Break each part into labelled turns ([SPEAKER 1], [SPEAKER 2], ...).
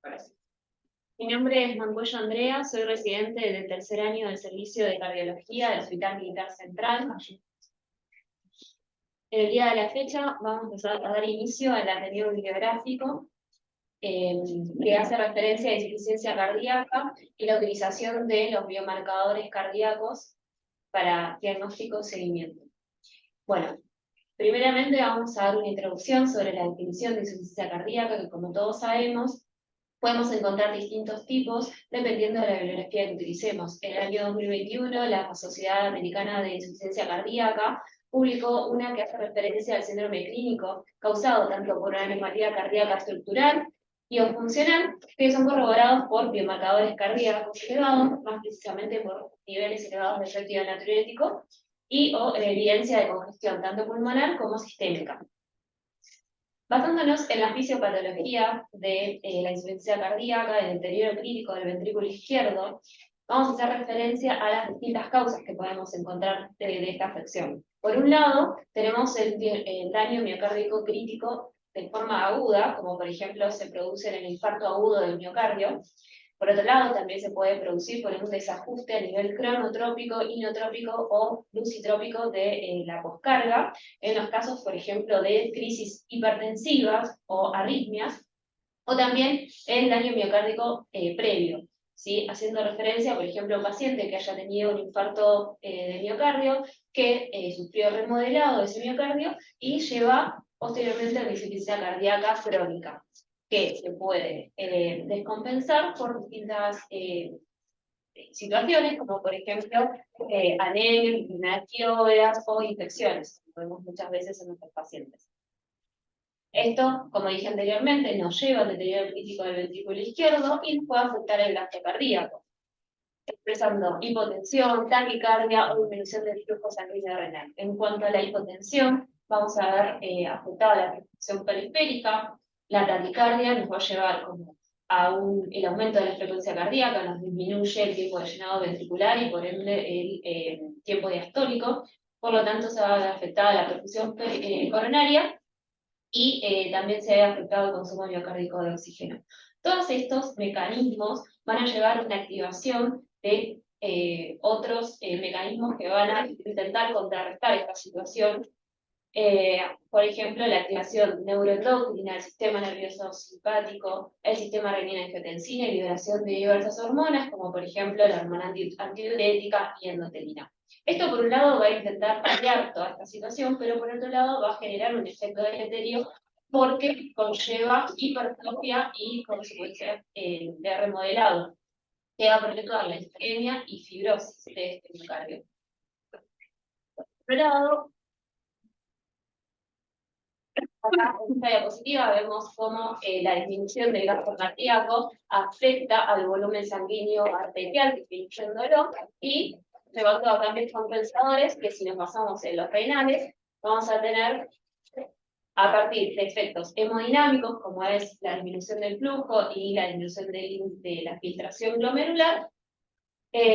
[SPEAKER 1] Gracias. Mi nombre es Mancuello Andrea, soy residente del tercer año del servicio de cardiología del Hospital Militar Central. En el día de la fecha vamos a dar inicio al ateneo bibliográfico que hace referencia a insuficiencia cardíaca y la utilización de los biomarcadores cardíacos para diagnóstico y seguimiento. Bueno, primeramente vamos a dar una introducción sobre la definición de insuficiencia cardíaca, que como todos sabemos, podemos encontrar distintos tipos dependiendo de la bibliografía que utilicemos. En el año 2021, la Sociedad Americana de Insuficiencia Cardíaca publicó una que hace referencia al síndrome clínico causado tanto por una anomalía cardíaca estructural y o funcional, que son corroborados por biomarcadores cardíacos elevados, más precisamente por niveles elevados de efectivo natriurético y o evidencia de congestión tanto pulmonar como sistémica. Basándonos en la fisiopatología de la insuficiencia cardíaca, del deterioro crítico del ventrículo izquierdo, vamos a hacer referencia a las distintas causas que podemos encontrar de esta afección. Por un lado, tenemos el daño miocárdico crítico de forma aguda, como por ejemplo se produce en el infarto agudo del miocardio. Por otro lado, también se puede producir por un desajuste a nivel cronotrópico, inotrópico o lucitrópico de la poscarga, en los casos, por ejemplo, de crisis hipertensivas o arritmias, o también el daño miocárdico previo, ¿sí? Haciendo referencia, por ejemplo, a un paciente que haya tenido un infarto de miocardio, que sufrió remodelado de ese miocardio y lleva posteriormente a una insuficiencia cardíaca crónica, que se puede descompensar por distintas situaciones, como por ejemplo anemia, enfermedades tiroideas o infecciones, como vemos muchas veces en nuestros pacientes. Esto, como dije anteriormente, nos lleva al deterioro crítico del ventrículo izquierdo y puede afectar el gasto cardíaco, expresando hipotensión, taquicardia o disminución del flujo sanguíneo renal. En cuanto a la hipotensión, vamos a ver afectada la perfusión periférica. La taquicardia nos va a llevar el aumento de la frecuencia cardíaca, nos disminuye el tiempo de llenado ventricular y por ende el tiempo diastólico, por lo tanto se va a ver afectada la perfusión coronaria y también se ve afectado el consumo miocárdico de oxígeno. Todos estos mecanismos van a llevar a una activación de otros mecanismos que van a intentar contrarrestar esta situación. Por ejemplo, la activación neuroendocrina, el sistema nervioso simpático, el sistema renina-angiotensina y liberación de diversas hormonas, como por ejemplo la hormona antidiurética y endotelina. Esto por un lado va a intentar paliar toda esta situación, pero por otro lado va a generar un efecto deleterio porque conlleva hipertrofia y consecuencias de remodelado, que va a perpetuar la isquemia y fibrosis de este miocardio. Por otro lado, acá en esta diapositiva vemos cómo la disminución del gasto cardíaco afecta al volumen sanguíneo arterial, disminuyéndolo, y llevando a cambios compensadores que si nos basamos en los renales, vamos a tener a partir de efectos hemodinámicos, como es la disminución del flujo y la disminución de la filtración glomerular,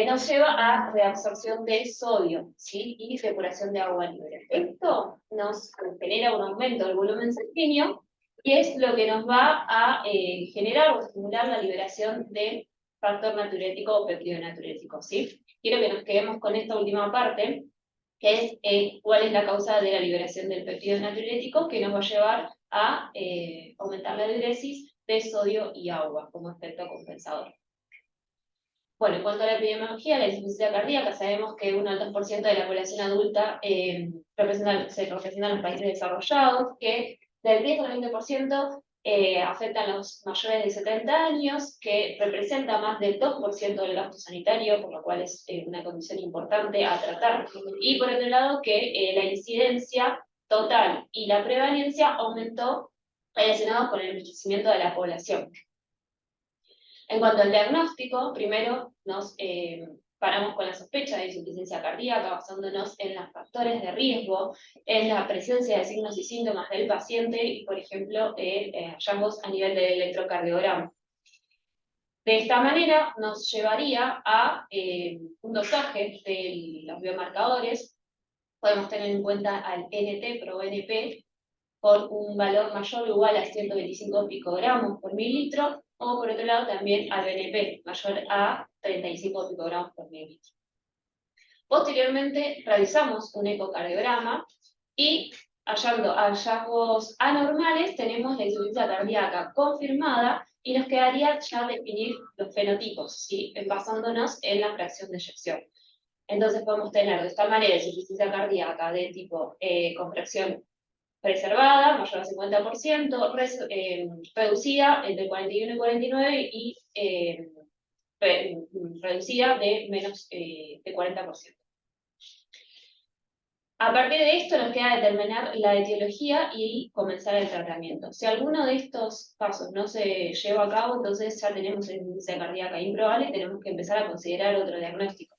[SPEAKER 1] nos lleva a reabsorción de sodio, ¿sí? Y depuración de agua libre. Esto nos genera un aumento del volumen sanguíneo y es lo que nos va a generar o estimular la liberación de factor natriurético o péptido natriurético, ¿sí? Quiero que nos quedemos con esta última parte, que es cuál es la causa de la liberación del péptido natriurético, que nos va a llevar a aumentar la diuresis de sodio y agua como efecto compensador. Bueno, en cuanto a la epidemiología, la insuficiencia cardíaca, sabemos que un 2% de la población adulta se representa en los países desarrollados, que del 10 al 20% afectan a los mayores de 70 años, que representa más del 2% del gasto sanitario, por lo cual es una condición importante a tratar. Y por otro lado, que la incidencia total y la prevalencia aumentó relacionados con el envejecimiento de la población. En cuanto al diagnóstico, primero nos paramos con la sospecha de insuficiencia cardíaca, basándonos en los factores de riesgo, en la presencia de signos y síntomas del paciente y, por ejemplo, hallazgos a nivel del electrocardiograma. De esta manera nos llevaría a un dosaje de los biomarcadores. Podemos tener en cuenta al NT-proBNP con un valor mayor o igual a 125 picogramos por mililitro, o por otro lado también al BNP, mayor a 35 picogramos por mililitro. Posteriormente realizamos un ecocardiograma y hallando hallazgos anormales tenemos la insuficiencia cardíaca confirmada y nos quedaría ya definir los fenotipos, ¿sí? Basándonos en la fracción de eyección. Entonces podemos tener de esta manera insuficiencia cardíaca de tipo con fracción preservada, mayor al 50%, reducida entre 41 y 49 y reducida de menos de 40%. A partir de esto nos queda determinar la etiología y comenzar el tratamiento. Si alguno de estos pasos no se lleva a cabo, entonces ya tenemos insuficiencia cardíaca improbable y tenemos que empezar a considerar otro diagnóstico.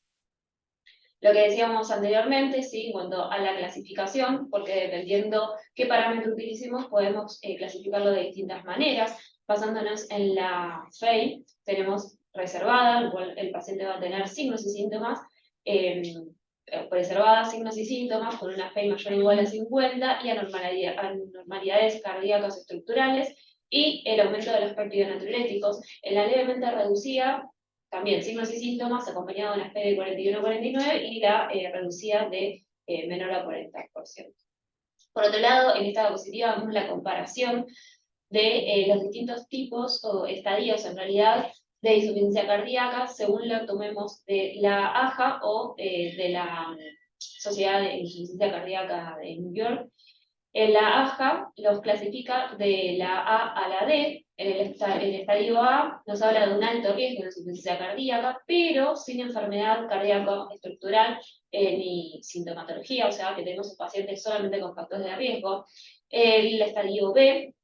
[SPEAKER 1] Lo que decíamos anteriormente, sí, en cuanto a la clasificación, porque dependiendo qué parámetro utilicemos, podemos clasificarlo de distintas maneras. Basándonos en la FEI, tenemos reservada, el paciente va a tener signos y síntomas, preservada, signos y síntomas, con una FEI mayor o igual a 50, y anormalidades cardíacas estructurales, y el aumento de los péptido-natriuréticos. En la levemente reducida, también signos y síntomas, acompañado de una FEI de 41-49 y la reducida de menor a 40%. Por otro lado, en esta diapositiva vemos la comparación de los distintos tipos o estadios, en realidad, de insuficiencia cardíaca, según lo tomemos de la AJA o de la Sociedad de Insuficiencia Cardíaca de New York. En la AJA los clasifica de la A a la D. En el estadio A nos habla de un alto riesgo de insuficiencia cardíaca, pero sin enfermedad cardíaca estructural ni sintomatología, o sea que tenemos pacientes solamente con factores de riesgo. El estadio B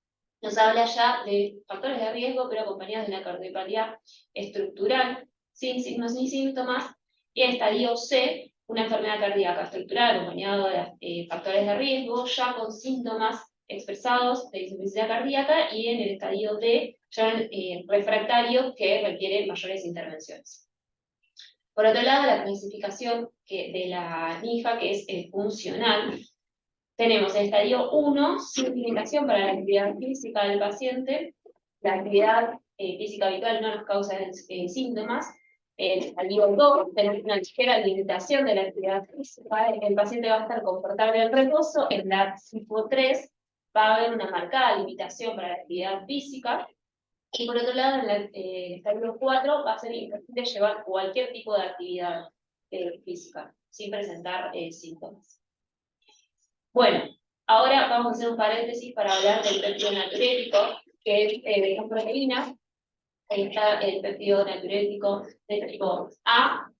[SPEAKER 1] nos habla ya de factores de riesgo, pero acompañados de una cardiopatía estructural, sin signos ni síntomas. Y el estadio C, una enfermedad cardíaca estructural acompañada de factores de riesgo, ya con síntomas expresados de insuficiencia cardíaca, y en el estadio D, ya refractario, que requiere mayores intervenciones. Por otro lado, la clasificación de la NIJA, que es funcional, tenemos el estadio 1, sin limitación para la actividad física del paciente. La actividad física habitual no nos causa síntomas. El estadio 2, tenemos una ligera limitación de la actividad física. El paciente va a estar confortable en reposo. En la tipo 3 va a haber una marcada limitación para la actividad física. Y por otro lado, en el estadio 4 va a ser imposible llevar cualquier tipo de actividad física sin presentar síntomas. Bueno, ahora vamos a hacer un paréntesis para hablar del péptido natriurético, que es una proteína. Ahí está el péptido natriurético de tipo A,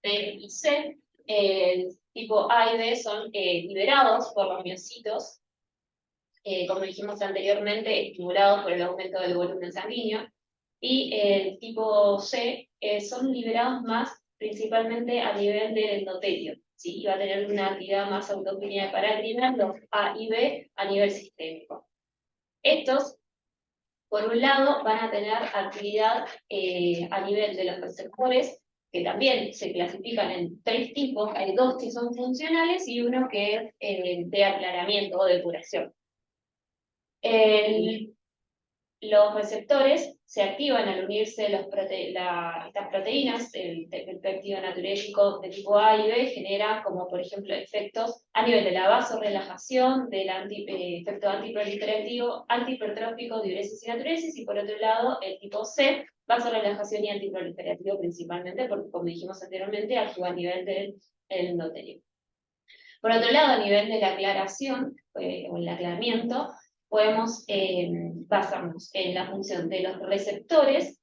[SPEAKER 1] B y C. El tipo A y B son liberados por los miocitos, como dijimos anteriormente, estimulados por el aumento del volumen sanguíneo. Y el tipo C son liberados más principalmente a nivel del endotelio. ¿Sí? Y va a tener una actividad más autoclínica parácrina, los A y B a nivel sistémico. Estos, por un lado, van a tener actividad a nivel de los receptores, que también se clasifican en 3 tipos. Hay 2 que son funcionales y uno que es de aclaramiento o depuración. Los receptores se activan al unirse estas proteínas, el péptido natriurético de tipo A y B genera, como por ejemplo, efectos a nivel de la vasorelajación, del efecto antiproliferativo, antihipertrófico, diuresis y natriuresis, y por otro lado, el tipo C, vasorelajación y antiproliferativo principalmente, porque como dijimos anteriormente, actúa a nivel del endotelio. Por otro lado, a nivel de la aclaración, o el aclaramiento, podemos basarnos en la función de los receptores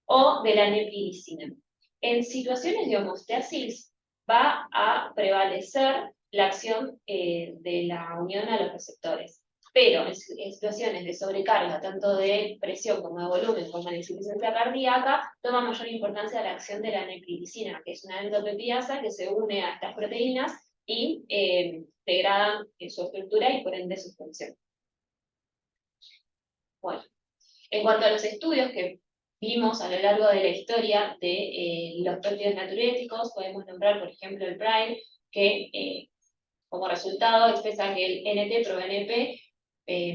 [SPEAKER 1] o de la neprilicina. En situaciones de homeostasis va a prevalecer la acción de la unión a los receptores. Pero en situaciones de sobrecarga, tanto de presión como de volumen, como de insuficiencia cardíaca, toma mayor importancia la acción de la neprilicina, que es una endopeptidasa que se une a estas proteínas y degradan su estructura y por ende su función. Bueno, en cuanto a los estudios que vimos a lo largo de la historia de los péptidos natriuréticos, podemos nombrar, por ejemplo, el PRIME, que como resultado expresa que el NT-proBNP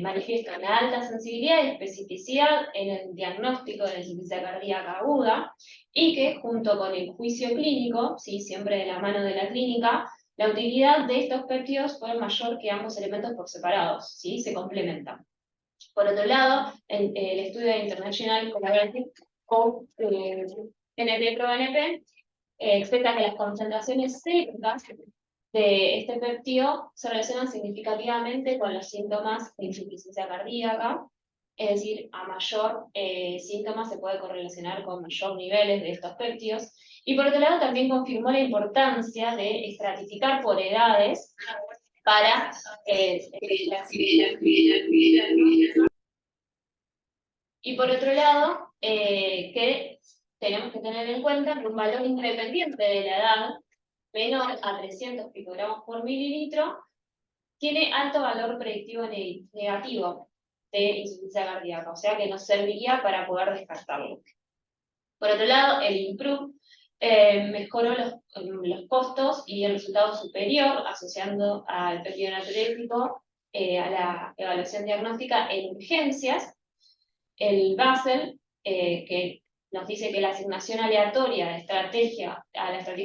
[SPEAKER 1] manifiesta una alta sensibilidad y especificidad en el diagnóstico de la insuficiencia cardíaca aguda, y que junto con el juicio clínico, ¿sí? Siempre de la mano de la clínica, la utilidad de estos péptidos fue mayor que ambos elementos por separados, ¿sí? Se complementan. Por otro lado, el estudio de International Collaborative of NT-proBNP explica que las concentraciones séricas de este péptido se relacionan significativamente con los síntomas de insuficiencia cardíaca, es decir, a mayor síntomas se puede correlacionar con mayor niveles de estos péptidos. Y por otro lado, también confirmó la importancia de estratificar por edades para y por otro lado, que tenemos que tener en cuenta que un valor independiente de la edad, menor a 300 picogramos por mililitro, tiene alto valor predictivo negativo de insuficiencia cardíaca, o sea que nos serviría para poder descartarlo. Por otro lado, el IMPROVE mejoró los costos y el resultado superior, asociando al péptido natriurético a la evaluación diagnóstica en urgencias. El Basel, que nos dice que la asignación aleatoria a la estrategia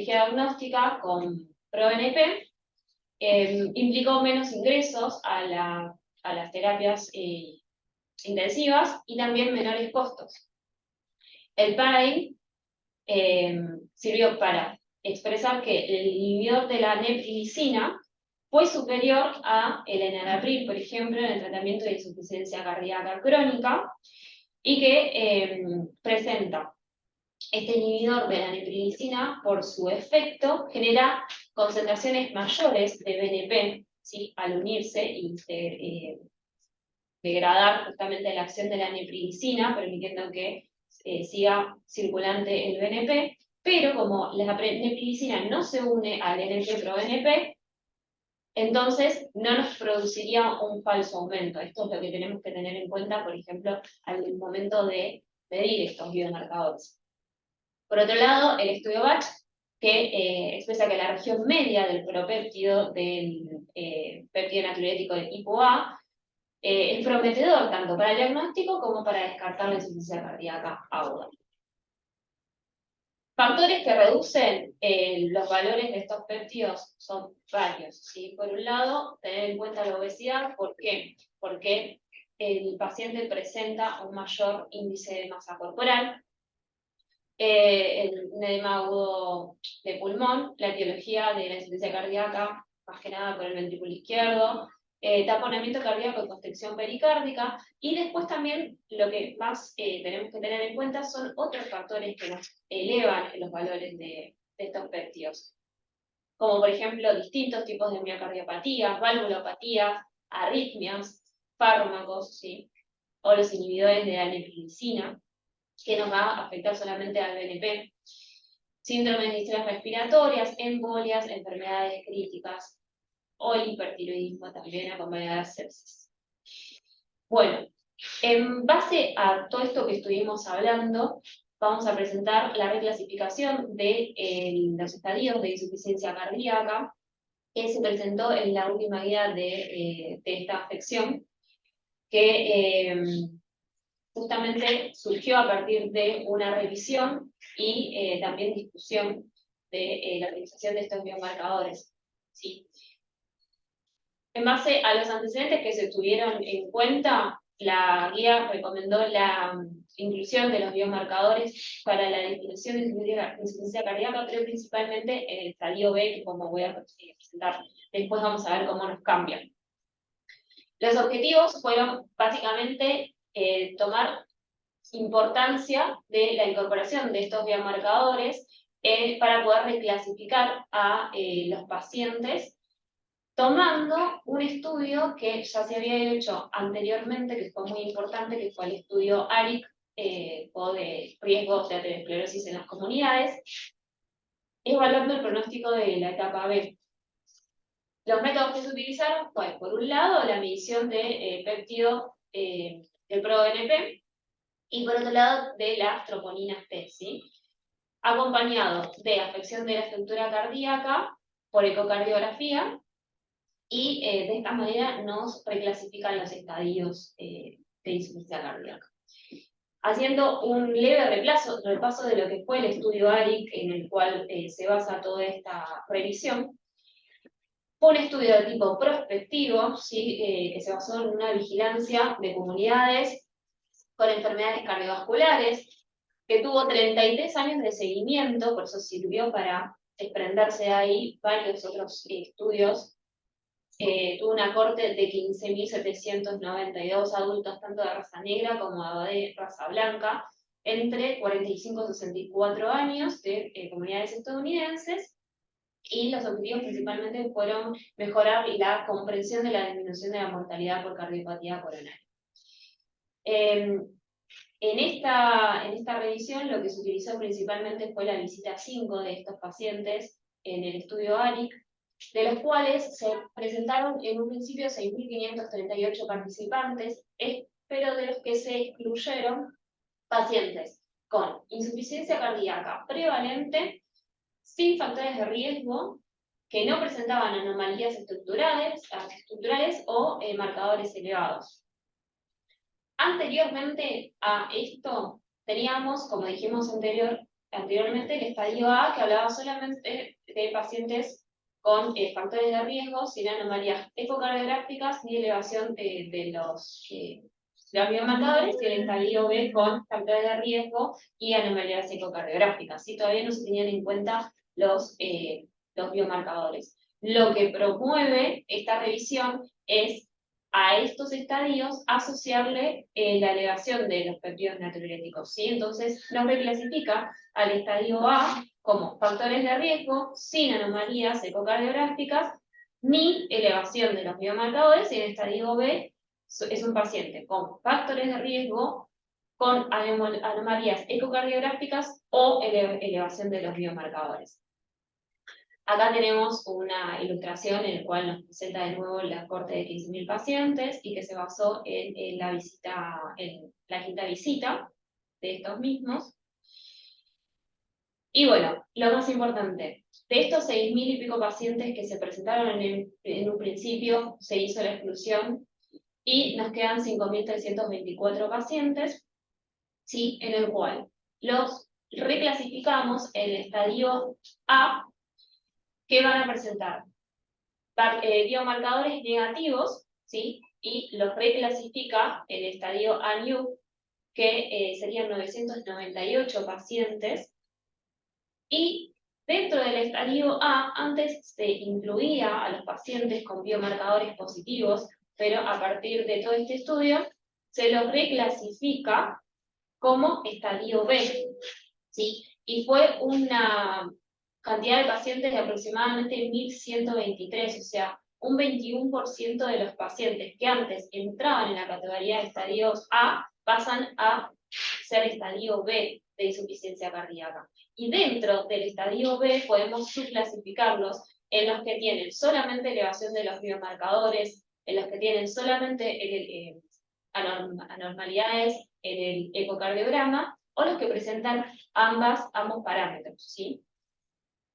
[SPEAKER 1] diagnóstica con ProBNP implicó menos ingresos a las terapias intensivas y también menores costos. El PAI sirvió para expresar que el inhibidor de la neprilicina fue superior a el enalapril, por ejemplo, en el tratamiento de insuficiencia cardíaca crónica, y que presenta este inhibidor de la neprilicina, por su efecto, genera concentraciones mayores de BNP, ¿sí? Al unirse y degradar justamente la acción de la neprilicina, permitiendo que siga circulante el BNP, pero como la neprilicina no se une al NT-proBNP, entonces no nos produciría un falso aumento. Esto es lo que tenemos que tener en cuenta, por ejemplo, al momento de medir estos biomarcadores. Por otro lado, el estudio Batch, que expresa que la región media del propéptido del péptido natriurético de tipo A es prometedor tanto para el diagnóstico como para descartar la insuficiencia cardíaca aguda. Factores que reducen los valores de estos péptidos son varios, ¿sí? Por un lado, tener en cuenta la obesidad. ¿Por qué? Porque el paciente presenta un mayor índice de masa corporal, un edema agudo de pulmón, la etiología de la insuficiencia cardíaca, más que nada por el ventrículo izquierdo, taponamiento cardíaco y constricción pericárdica, y después también lo que más tenemos que tener en cuenta son otros factores que nos elevan los valores de estos péptidos, como por ejemplo distintos tipos de miocardiopatías, valvulopatías, arritmias, fármacos, ¿sí? O los inhibidores de la neprilicina, que nos va a afectar solamente al BNP, síndrome de distrés respiratorias, embolias, enfermedades críticas, o el hipertiroidismo también acompañado de sepsis. Bueno, en base a todo esto que estuvimos hablando, vamos a presentar la reclasificación de los estadios de insuficiencia cardíaca que se presentó en la última guía de esta afección, que justamente surgió a partir de una revisión y también discusión de la utilización de estos biomarcadores, ¿sí? En base a los antecedentes que se tuvieron en cuenta, la guía recomendó la inclusión de los biomarcadores para la definición de insuficiencia cardíaca, pero principalmente en el estadio B, que como voy a presentar después vamos a ver cómo nos cambian. Los objetivos fueron básicamente tomar importancia de la incorporación de estos biomarcadores para poder reclasificar a los pacientes, tomando un estudio que ya se había hecho anteriormente, que fue muy importante, que fue el estudio ARIC, o de riesgos de aterosclerosis en las comunidades, evaluando el pronóstico de la etapa B. Los métodos que se utilizaron fue, por un lado, la medición de péptido del ProBNP, y por otro lado, de las troponinas P, ¿sí? Acompañado de afección de la estructura cardíaca por ecocardiografía y de esta manera nos reclasifican los estadios de insuficiencia cardíaca. Haciendo un leve repaso de lo que fue el estudio ARIC, en el cual se basa toda esta revisión. Fue un estudio de tipo prospectivo, ¿sí? Que se basó en una vigilancia de comunidades con enfermedades cardiovasculares, que tuvo 33 años de seguimiento, por eso sirvió para desprenderse de ahí varios otros estudios. Tuvo una corte de 15.792 adultos, tanto de raza negra como de raza blanca, entre 45 y 64 años, de comunidades estadounidenses, y los objetivos principalmente fueron mejorar la comprensión de la disminución de la mortalidad por cardiopatía coronaria. En esta revisión lo que se utilizó principalmente fue la visita 5 de estos pacientes en el estudio ARIC, de los cuales se presentaron en un principio 6.538 participantes, pero de los que se excluyeron pacientes con insuficiencia cardíaca prevalente, sin factores de riesgo, que no presentaban anomalías estructurales o marcadores elevados. Anteriormente a esto, teníamos, como dijimos anteriormente, el estadio A, que hablaba solamente de pacientes con factores de riesgo, sin anomalías ecocardiográficas ni elevación de los biomarcadores, y el estadio B con factores de riesgo y anomalías ecocardiográficas. ¿Sí? Todavía no se tenían en cuenta los biomarcadores. Lo que promueve esta revisión es a estos estadios asociarle la elevación de los péptidos natriuréticos, ¿sí? Entonces nos reclasifica al estadio A como factores de riesgo, sin anomalías ecocardiográficas, ni elevación de los biomarcadores, y el estadio B es un paciente con factores de riesgo, con anomalías ecocardiográficas o elevación de los biomarcadores. Acá tenemos una ilustración en la cual nos presenta de nuevo la corte de 15.000 pacientes y que se basó en la quinta visita de estos mismos. Y bueno, lo más importante, de estos 6.000 y pico pacientes que se presentaron en un principio, se hizo la exclusión y nos quedan 5.324 pacientes, ¿sí? En el cual los reclasificamos en el estadio A, que van a presentar biomarcadores negativos, ¿sí? Y los reclasifica el estadio A-NEW, que serían 998 pacientes, y dentro del estadio A, antes se incluía a los pacientes con biomarcadores positivos, pero a partir de todo este estudio, se los reclasifica como estadio B, ¿sí? Y fue una cantidad de pacientes de aproximadamente 1.123, o sea, un 21% de los pacientes que antes entraban en la categoría de estadios A pasan a ser estadio B de insuficiencia cardíaca. Y dentro del estadio B podemos subclasificarlos en los que tienen solamente elevación de los biomarcadores, en los que tienen solamente anormalidades en el ecocardiograma, o los que presentan ambos parámetros, ¿sí?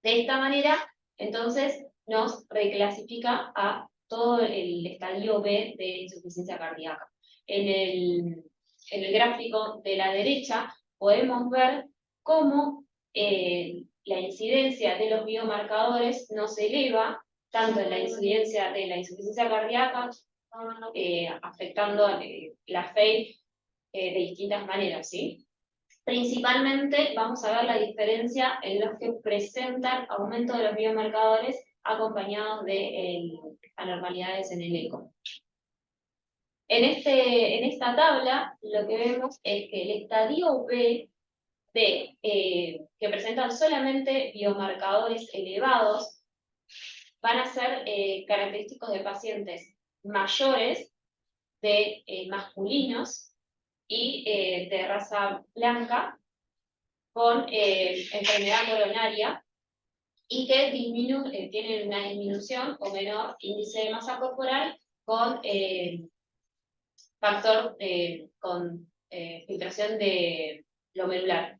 [SPEAKER 1] De esta manera, entonces, nos reclasifica a todo el estadio B de insuficiencia cardíaca. En el gráfico de la derecha podemos ver cómo la incidencia de los biomarcadores nos eleva, tanto en la incidencia de la insuficiencia cardíaca, afectando la FEI de distintas maneras, ¿sí? Principalmente vamos a ver la diferencia en los que presentan aumento de los biomarcadores acompañados de anormalidades en el eco. En esta tabla lo que vemos es que el estadio B que presentan solamente biomarcadores elevados van a ser característicos de pacientes mayores, de masculinos y de raza blanca, con enfermedad coronaria, y que tienen una disminución o menor índice de masa corporal con con filtración de glomerular.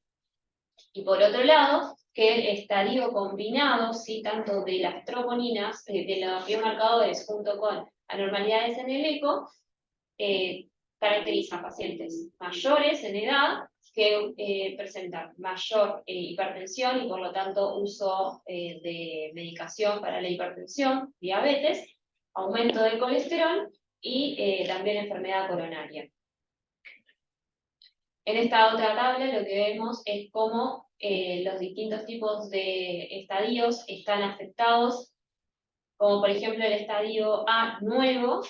[SPEAKER 1] Y por otro lado, que el estadio combinado, ¿sí? Tanto de las troponinas, de los biomarcadores junto con anormalidades en el eco, caracteriza a pacientes mayores en edad que presentan mayor hipertensión y por lo tanto uso de medicación para la hipertensión, diabetes, aumento del colesterol y también enfermedad coronaria. En esta otra tabla lo que vemos es cómo los distintos tipos de estadios están afectados, como por ejemplo el estadio A nuevo,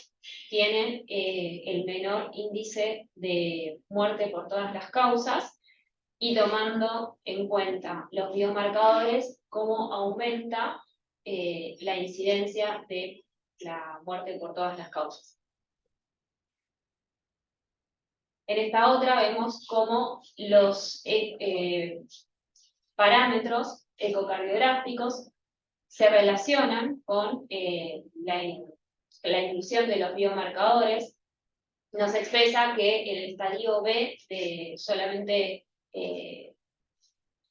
[SPEAKER 1] tienen el menor índice de muerte por todas las causas, y tomando en cuenta los biomarcadores, cómo aumenta la incidencia de la muerte por todas las causas. En esta otra vemos cómo los parámetros ecocardiográficos se relacionan con la inclusión de los biomarcadores. Nos expresa que el estadio B de solamente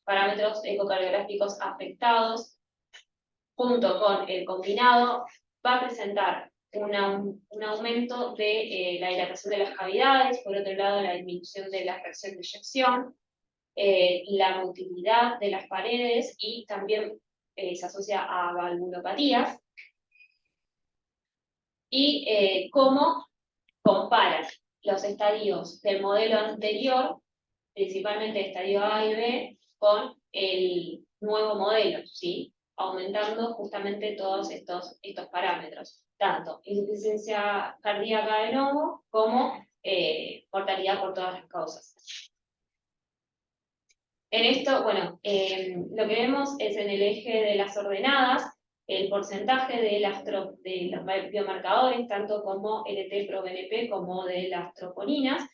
[SPEAKER 1] parámetros ecocardiográficos afectados, junto con el combinado, va a presentar un aumento de la dilatación de las cavidades, por otro lado la disminución de la fracción de eyección, la motilidad de las paredes y también se asocia a valvulopatías, y cómo comparan los estadios del modelo anterior, principalmente el estadio A y B, con el nuevo modelo, ¿sí? Aumentando justamente todos estos parámetros, tanto insuficiencia cardíaca de nuevo como mortalidad por todas las causas. En esto, bueno, lo que vemos es en el eje de las ordenadas, el porcentaje de los biomarcadores, tanto como LT-proBNP como de las troponinas,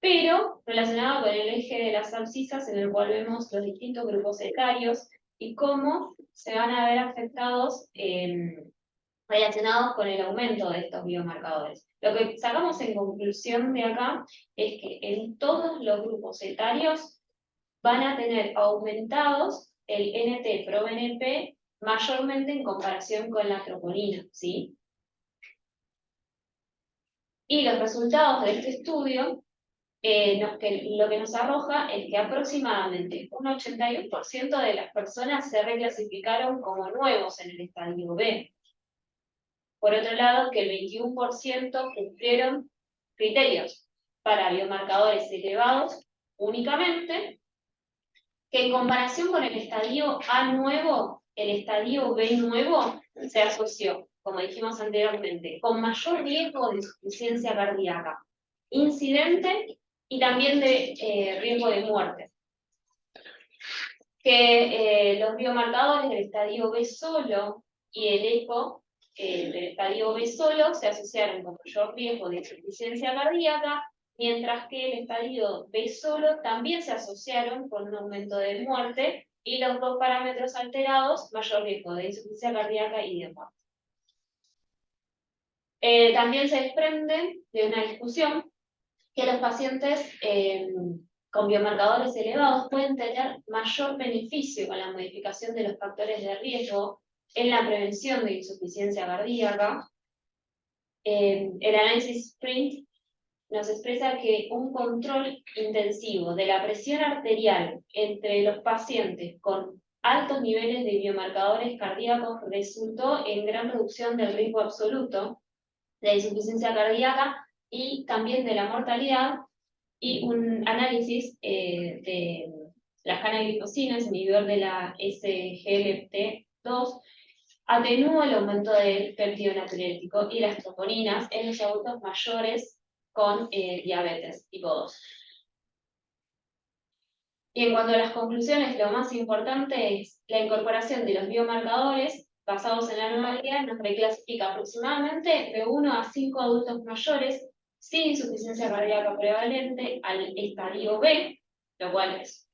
[SPEAKER 1] pero relacionado con el eje de las abscisas, en el cual vemos los distintos grupos etarios y cómo se van a ver afectados, relacionados con el aumento de estos biomarcadores. Lo que sacamos en conclusión de acá es que en todos los grupos etarios van a tener aumentados el NT-proBNP mayormente en comparación con la troponina, ¿sí? Y los resultados de este estudio, lo que nos arroja es que aproximadamente un 81% de las personas se reclasificaron como nuevos en el estadio B. Por otro lado, que el 21% cumplieron criterios para biomarcadores elevados únicamente, que en comparación con el estadio A nuevo, el estadio B nuevo se asoció, como dijimos anteriormente, con mayor riesgo de insuficiencia cardíaca, incidente y también de riesgo de muerte. Que los biomarcadores del estadio B solo y el eco del estadio B solo se asociaron con mayor riesgo de insuficiencia cardíaca, mientras que el estadio B solo también se asociaron con un aumento de muerte, y los dos parámetros alterados, mayor riesgo de insuficiencia cardíaca y de muerte. También se desprende de una discusión que los pacientes con biomarcadores elevados pueden tener mayor beneficio con la modificación de los factores de riesgo en la prevención de insuficiencia cardíaca. El análisis SPRINT nos expresa que un control intensivo de la presión arterial entre los pacientes con altos niveles de biomarcadores cardíacos resultó en gran reducción del riesgo absoluto de insuficiencia cardíaca y también de la mortalidad, y un análisis de las canaglifosinas, inhibidor de la SGLT2, atenúa el aumento del péptido natriurético y las troponinas en los adultos mayores con diabetes tipo 2. Y en cuanto a las conclusiones, lo más importante es la incorporación de los biomarcadores basados en la normalidad nos reclasifica aproximadamente de 1 a 5 adultos mayores sin insuficiencia cardíaca prevalente al estadio B, lo cual es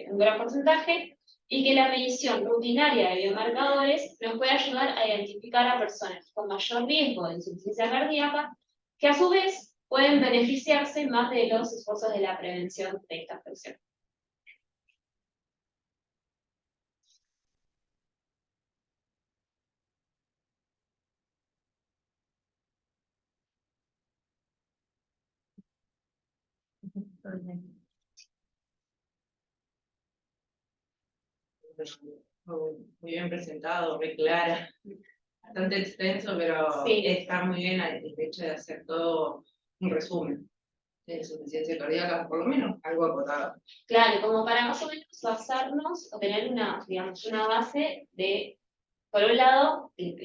[SPEAKER 1] un gran porcentaje, y que la medición rutinaria de biomarcadores nos puede ayudar a identificar a personas con mayor riesgo de insuficiencia cardíaca, que a su vez pueden beneficiarse más de los esfuerzos de la prevención de esta afección.
[SPEAKER 2] Muy bien presentado, muy clara. Bastante extenso, pero
[SPEAKER 1] Sí.
[SPEAKER 2] está muy bien el hecho de hacer todo un resumen de insuficiencia cardíaca, por lo menos algo acotado.
[SPEAKER 1] Claro, como para más o menos basarnos o tener una, digamos, una base de, por un lado,